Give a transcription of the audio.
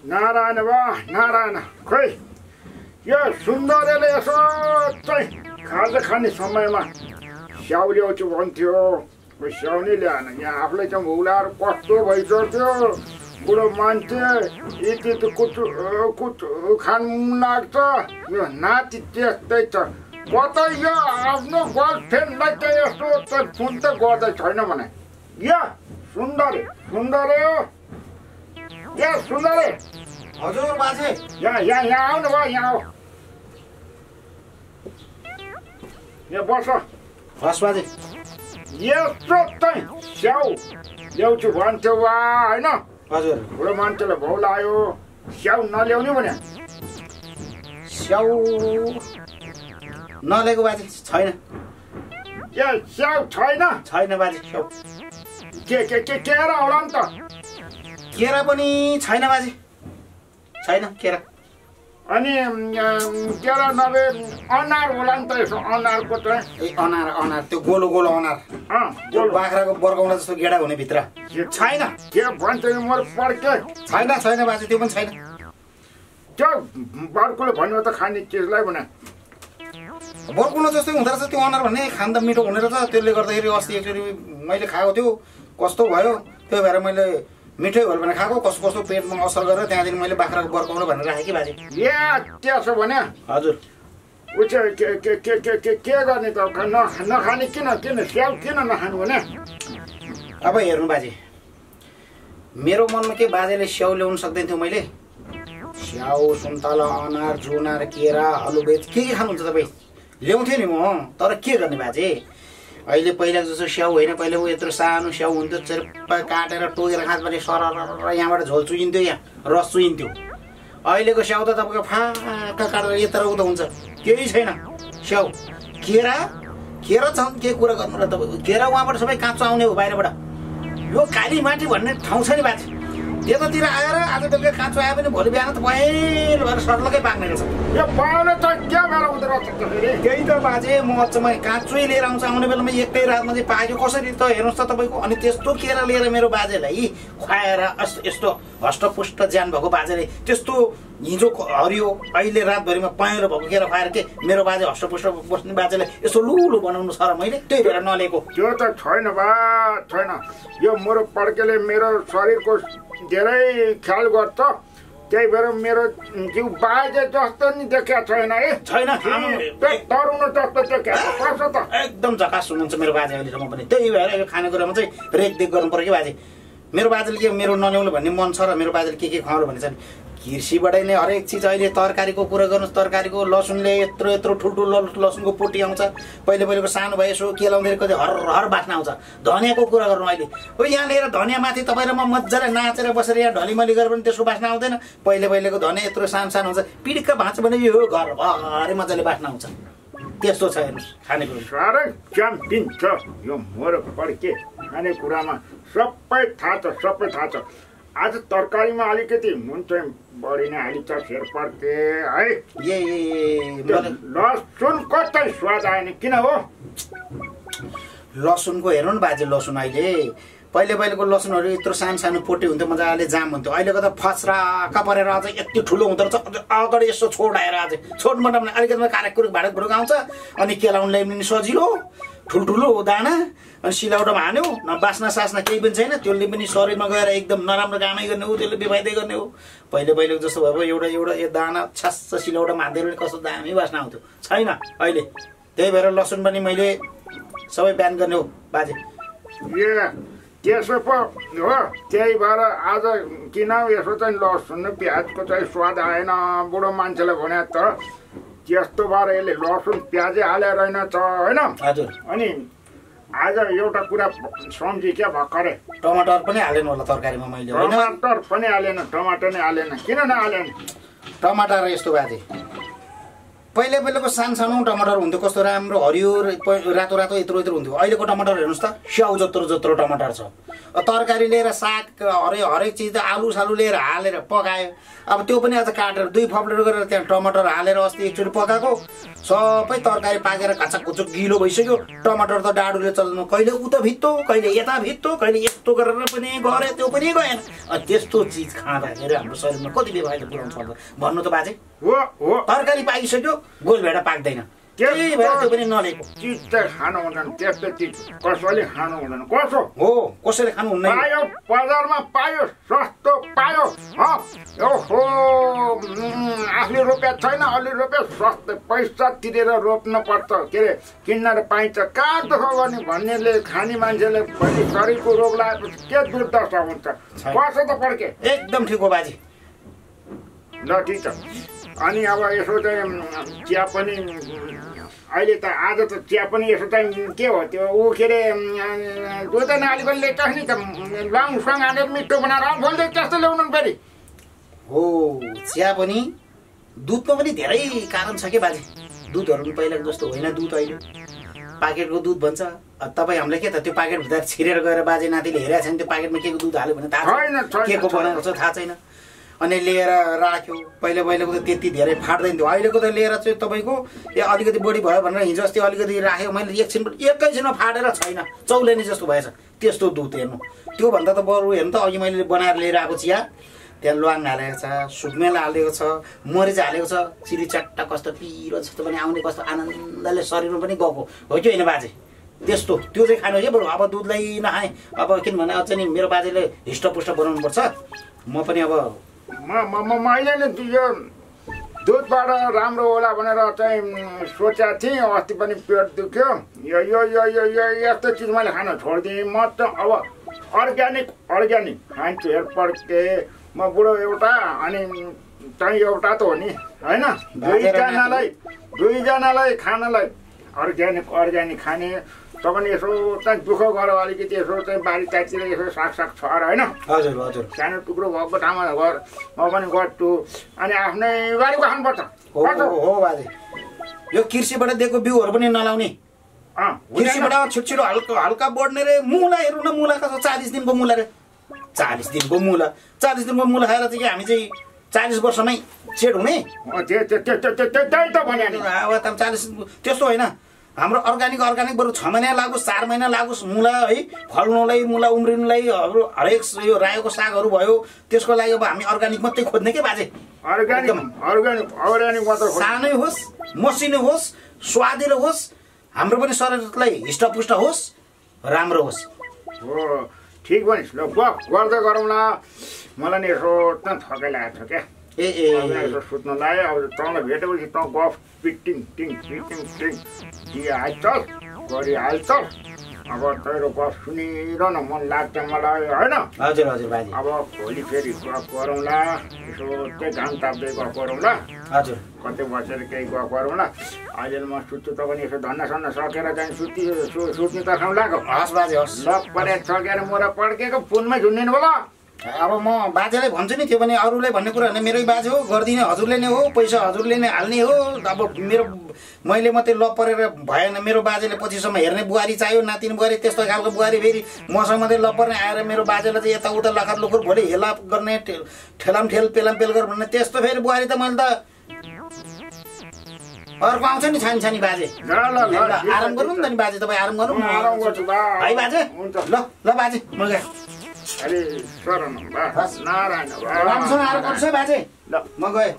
नारायण वा नारायण खोइ यो सुन्दरले यसो चाहिँ खाजा खाने समयमा स्याउ ल्याउँछु भन्थ्यो स्याउ नै ल्याएन यहाँ आफूलाई चाहिँ भुलाएर कस्तो भइसक्यो बुढो मान्छे यति त कुचु खानु लाग्छ यो नाति त्यस्तै छ कतै यो आफ्नो गर्लफ्रेन्डलाई त यस्तो त फोन त गर्दै छैन भने या सुन्दरे या सुन्दरे हजुर बाजे यहाँ आउनु भयो यहाँ आऊ यहाँ बस हस् बाजे यस्तो चाहिँ स्याउ ल्याउँछु भन्थ्यो वा होइन हजुर बुढो मान्छेलाई भाउ लाग्यो स्याउ नल्याउने भने स्याउ नल्याएको बाजे छैन ए स्याउ छैन बाजे स्याउ केरा होला नि त केरा पनि छैन बाजे छैन केरा अनि केरा नभए अनार होला नि त यसो अनारको चाहिँ ए अनार त्यो गोलो गोलो अनार त्यो बाख्राको बर्काउला जस्तो गेडा हुने भित्र छैन के भन्छ मेरो पर्के छैन बाजे त्यो पनि छैन त्यो बर्कुले भन्यो त खाने चिजलाई भने बर्कुलो जस्तै हुँदो रहेछ त्यो अनार भन्ने खान त मिठो हुने रहेछ त्यसले गर्दाखेरि अस्ति एकचोटि मैले खाएको थियो कस्तो भयो त्यही भएर मैले मिठै भयो भने खाएको कस्तो पेटमा असर गरेर त्यहाँदेखि मैले बाख्राको बर्काउनु भनेर राखेँ कि बाजे ए त्यसो भने हजुर उ चाहिँ के गर्ने त नखाने किन स्याउ किन नखानु भने अब हेर्नु बाजे मेरो मनमा के बाजेले स्याउ ल्याउनु सक्दैन थियो मैले स्याउ सुन्तला अनार जुनार केरा आलुबेज के खानुहुन्छ तपाईँ ल्याउँथेँ नि म तर के गर्ने बाजे अहिले पहिला जस्तो स्याउ होइन पहिला ऊ यत्रो सानो स्याउ हुन्थ्यो चेप्पा काटेर टोकेर खाँदाखेरि सरर यहाँबाट झोल चुइन्थ्यो यहाँ रस चुइन्थ्यो अहिलेको स्याउ त तपाईँको फाका काटेर यत्र उता हुन्छ केही छैन स्याउ केरा छन् के कुरा गर्नु र तपाईँको केरा उहाँबाट सबै काँचो आउने हो बाहिरबाट यो कालीमाटी भन्ने ठाउँ छ नि बाजे यतातिर आएर आज बेलुका काँचो आयो भने भोलि बिहान त पहिलो भएर सर्लकै पाक्ने रहेछ यो पाउले त के भएर हुँदो रहेछ त्यही त बाजे म अचम्मै काँचै लिएर आउँछ आउने बेलामा एकै रातमा चाहिँ पाक्यो कसरी त हेर्नुहोस् त तपाईँको अनि त्यस्तो केरा लिएर मेरो बाजेलाई खुवाएर यस्तो हष्टपुष्ट ज्यान भएको बाजेले त्यस्तो हिजो हरियो अहिले रातभरिमा पहेँलो भएको केरा खुवाएर के मेरो बाजे हष्टपुष्ट बस्ने बाजेलाई यस्तो लुलो बनाउनु छ र मैले त्यही भएर नलिएको त्यो त छैन छैन यो मेरो पड्केले मेरो शरीरको धेरै ख्याल गर्छ त्यही भएर मेरो जिउ बाजे जस्तो नि देखिया छैन है छैन तरुनु जस्तो देखिया कसो त एकदम झकास हुनुहुन्छ मेरो बाजे अहिलेसम्म पनि त्यही भएर यो खानेकुरामा चाहिँ रेखदेख गर्नु पर्यो कि बाजे मेरो बाजेले के मेरो नल्याउनु भन्ने मन छ र मेरो बाजेले के खानु भने चाहिँ कृषिबाटै नै हरेक चिज अहिले तरकारीको कुरा गर्नुहोस् तरकारीको लसुनले यत्रो ठुल्ठुलो लसुनको पोटी आउँछ पहिलेको सानो भए यसो के लाउँदाखेरि कति हर बास्ना आउँछ धनियाँको कुरा गर्नु अहिले हो यहाँ लिएर धनियाँ माथि तपाईँ र म मजाले नाचेर बसेर यहाँ ढलिमली गरेर पनि त्यसको बास्ना आउँदैन पहिलेको धनियाँ यत्रो सानो हुन्छ पिडिक्क भाँच्यो भने यो घरभरि मजाले बास्ना आउँछ त्यस्तो छ हेर्नुहोस् खानेकुरा साह्रै च्याम्पियन छ यो मेरो पड्के खानेकुरामा सबै थाहा छ आज तरकारीमा अलिकति नुन चाहिँ बढी नै हालिन्छ फेर पर्के है लसुन कतै स्वाद आएन किन हो लसुनको हेर्नु न बाजे लसुन अहिले पहिलेको लसुनहरू यत्रो सानो पोटी हुन्थ्यो मजाले जाम हुन्थ्यो अहिलेको त फस्राका परेर अझ यति ठुलो हुँदो रहेछ अगाडि यसो छोड आएर अझै छोट मोटामा अलिकति कारेकुरुक भाँडक आउँछ अनि केलाउनुलाई पनि सजिलो ठुल्ठुलो दाना अनि सिलौटोमा हान्यो न बास्ना सास्ना केही पनि छैन त्यसले पनि शरीरमा गएर एकदम नराम्रो कामै गर्ने हो त्यसले बेफाइदै गर्ने हो पहिलेको जस्तो भएको एउटा यो दाना छास सिलौटोमा हान्दै पनि कस्तो दामी बास्ना आउँथ्यो छैन अहिले त्यही भएर लसुन पनि मैले सबै बिहान गर्ने हो बाजे त्यसो पो हो त्यही भएर आज किन यसो चाहिँ लसुन र प्याजको चाहिँ स्वाद आएन बुढो मान्छेलाई भने त त्यस्तो भएर यसले लसुन प्याजै हालेर रहेनछ होइन हजुर अनि आज एउटा कुरा सम्झी क्या भर्खरै टमाटर पनि हालेन होला तरकारीमा मैले टमाटर पनि हालेन टमाटर नै हालेन किन नहालेन टमाटर यस्तो बाजे पहिले पहिलेको सानो टमाटर हुन्थ्यो कस्तो राम्रो हरियो रातो रातो यत्रो यत्रो हुन्थ्यो। अहिलेको टमाटर हेर्नुहोस् त स्याउ जत्रो टमाटर छ। तरकारी लिएर साग हरेक चिज त आलु सालु लिएर हालेर पकायो। अब त्यो पनि अझ काटेर 2 फप्लेट गरेर त्यहाँ टमाटर हालेर अस्ति एकचोटि पकाएको सबै तरकारी पाकेर काचक कुचुक गिलो भइसक्यो। टमाटर त डाडुले चल्नु कहिले उता भित्तो कहिले यता भित्तो कहिले यस्तो गरेर पनि गरे त्यो पनि गएन। त्यस्तो चिज खाँदाखेरि हाम्रो शरीरमा कति बेफाइदा पुर्याउँछ भन्नु त बाजे हो तरकारी पाकिसक्यो गोलभेडा पाक्दैन त्यही भएर त्यो पनि नलेको चिज चाहिँ खानु हुँदैन। त्यस्तो चिज कसैले खानु हुँदैन। कसो हो कसैले खानु हुन्न पायो बजारमा पायो सस्तो पायो ओहो आफूले रोप्या छैन अलि रोप्या सस्तो पैसा तिरेर रोप्न पर्छ के अरे किन्न पाइन्छ कहाँ दुःख गर्ने भन्नेले खाने मान्छेले भोलि शरीरको रोग लागेपछि के दुर्दशा हुन्छ। कसो त पड्के एकदम ठिक हो बाजे ल ठिक छ। अनि अब यसो चाहिँ चिया पनि अहिले त आज त चिया पनि यसो चाहिँ के हो त्यो ऊ के अरे दुध नालीको लेख्छ नि त लङसँग हालेर मिठो बनाएर बोल्दै त्यस्तो ल्याउनु फेरि हो। चिया पनि दुधमा पनि धेरै कारण छ के बाजे। दुधहरू पनि पहिलाको जस्तो होइन दुध अहिले पाकेटको दुध भन्छ। तपाईँ हामीलाई के त त्यो पाकेटभित्र छिरेर गएर बाजे नातिले हेरेको छैन त्यो पाकेटमा के को दुध हाल्यो भने थाहा छैन के को बनाएको छ थाहा छैन। अनि लिएर राख्यो पहिलाको त त्यति धेरै फाट्दैन थियो। अहिलेको त लिएर चाहिँ तपाईँको अलिकति बढी भयो भनेर हिजो अस्ति अलिकति राख्यो मैले एकैछिनमा फाटेर छैन चौलेनी जस्तो भएछ त्यस्तो दुध हेर्नु। त्योभन्दा त बरु हेर्नु त अघि मैले बनाएर लिएर आएको चिया त्यहाँ ल्वाङ हालेको छ सुकमेल हालेको छ मरिच हालेको छ चिरी चट्टा कस्तो पिरो जस्तो पनि आउने कस्तो आनन्दले शरीरमा पनि गएको हो कि होइन बाजे। त्यस्तो त्यो चाहिँ खानु है बरु अब दुधलाई नखाएँ अब किनभने अझ नि मेरो बाजेले हिष्टपुष्ट बनाउनु पर्छ। म पनि अब मैले नि यो दुधबाट राम्रो होला भनेर चाहिँ सोचेको थिएँ। अस्ति पनि पेट दुख्यो यो यो यो यो यो यस्तो चिज मैले खान छोडिदिएँ। म त अब अर्ग्यानिक खान्छु हेर पड्के म बुढो एउटा अनि चाहिँ एउटा त हो नि होइन दुईजनालाई खानलाई अर्ग्यानिक खाने त पनि यसो चाहिँ दुःख गर अलिकति यसो चाहिँ बारी टाइपतिर यसो साग छ र होइन हजुर हजुर सानो टुक्रो भएको ठाउँमा घर म पनि गर्छु अनि आफ्नै बारीको खानुपर्छ। हो बाजे यो कृषिबाट दिएको बिउहरू पनि नलाउने कृषिबाट छिटो हल्का बढ्ने रे मुला हेर्नु न मुला कस्तो 40 दिनको मुला रे 40 दिनको मुला खाएर चाहिँ हामी चाहिँ 40 वर्षमै सेट हुने त्यही त भने अब 40 त्यस्तो होइन। हाम्रो अर्ग्यानिक बरु 6 महिना लागोस् 4 महिना लागोस् मुला है फल्नुलाई मुला उम्रिनुलाई हरेक यो रायोको सागहरू भयो त्यसको लागि अब हामी अर्ग्यानिक मात्रै खोज्ने के बाजे। अर्ग्यानिक मात्र सानै होस् मसिनो होस् स्वादिलो होस् हाम्रो पनि शरीरलाई हिष्टपुष्ट होस् राम्रो होस्। हो ठिक भनिस् ल गर्दै गरौँला। मलाई नि यसो थकै लागेको छ क्या यसो सुत्न लाग्यो। अब तँलाई भेटेपछि तँ गफ पिटिङ दिइहाल्छस् गरिहाल्छ। अब तेरो गफ सुनिरहन मन लाग्छ मलाई होइन। हजुर हजुर बाजे अब भोलि फेरि गफ गरौँला यसो त्यही घाम ताप्दै गफ गरौँला। हजुर कतै बसेर केही गफ गरौँला। अहिले म सुत्छु त पनि यसो धन्दा सकेर चाहिँ सुत्ने त ठाउँ लाग्यो। हस् बाजे हस् ल परे सकेर मोरा पड्केको फोनमै झुन्डिनु होला। अब म बाजेलाई भन्छु नि त्यो पनि अरूले भन्ने कुरा होइन मेरै बाजे हो गरिदिने हजुरले नै हो पैसा हजुरले नै हाल्ने हो। अब मैले मात्रै ल परेर भएन मेरो बाजेले पछिसम्म हेर्ने बुहारी चाहियो नातिनी बुहारी त्यस्तो खालको बुहारी फेरि मसँग मात्रै ल पर्ने आएर मेरो बाजेलाई चाहिँ यताउता लखर लुखुर भोलि हेला गर्ने ठेलाम ठेल पेलाम पेल गर भन्ने त्यस्तो फेरि बुहारी त मैले त अर्को आउँछ नि छानी बाजे। आराम गर्नु नि त नि बाजे तपाईँ आराम गर्नु है बाजे ल बाजे म गएँ। अरे शरण नारायण राम्रोसँग आराम गर्छु है बाजे ल म गएँ।